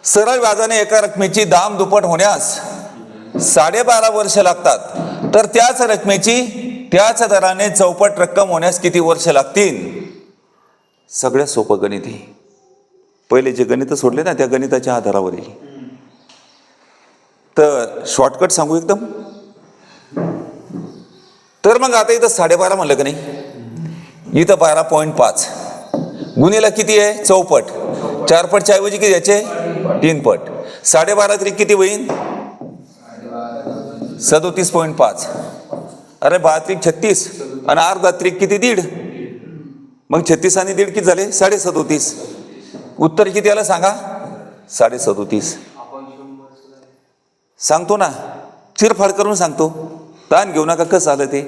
सरळ व्याजाने एका रकमेची दाम दुप्पट होण्यास 12.5 वर्ष लागतात, तर त्याच रकमेची त्याच दराने चौपट रक्कम होण्यास किती वर्ष लागतील? सगळ्यात सोपं गणित आहे. पहिले जे गणित सोडले ना त्या गणिताच्या आधारावर आहे. तर शॉर्टकट सांगू एकदम. तर मग आता इथं 12.5 म्हणलं का नाही, इथं 12.5 गुणिला किती आहे? चौपट. 4 पटच्या ऐवजी किती याचे? 3 पट. 12.5 तरी किती होईल? 37.5. अरे 12 36 आणि अर्धा त्रिक किती? 1.5. मग 36 आणि 1.5 किती झाले? 37.5. उत्तर किती आलं सांगा? 37.5. सांगतो ना, चिरफाड करून सांगतो, ताण घेऊ नका कसं आलं ते.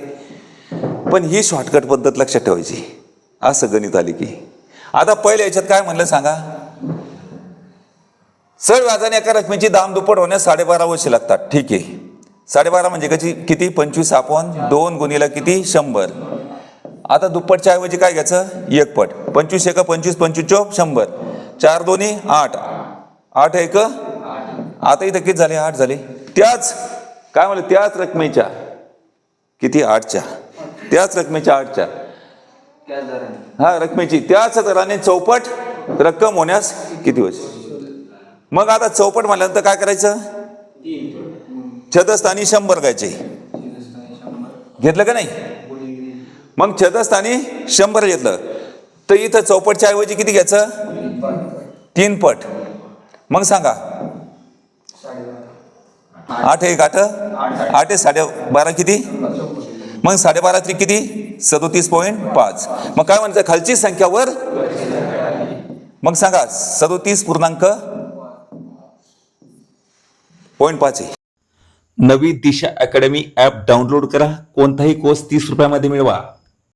पण ही शॉर्टकट पद्धत लक्षात ठेवायची. असं गणित आली की. आता पहिल्या याच्यात काय म्हणलं सांगा? सरळ व्याजाने एका रकमेची दाम दुप्पट होण्यास 12.5 वर्ष लागतात. ठीक आहे. 12.5 म्हणजे किती? 25/2 गुणिला किती? 100. आता दुप्पटच्या ऐवजी काय घ्यायचं? 1 पट. 25 1 25 25 100. 4 2 8 8 1. आता इथं किती झाले? 8 झाले. त्याच काय म्हणलं? त्याच रकमेच्या किती? 8च्या. त्याच रकमेच्या 8च्या रकमेची त्याच दराने चौपट रक्कम होण्यास किती वर्ष? मग आता चौपट म्हणल्यानंतर काय करायचं? छदस्थानी 100 घ्यायचे. घेतलं का नाही? मग छदस्थानी 100 घेतलं तर इथं चौपटच्या ऐवजी किती घ्यायचं? 3 पट. मग सांगा 8 1 8 8 12.5 किती? मग 12.5 तरी किती? 37.5. मग काय म्हणायचं? खालची संख्या वर. मग सांगा 37.5 आहे. नवी दिशा अकॅडमी ॲप डाउनलोड करा. कोणताही कोर्स 30 रुपयामध्ये मिळवा.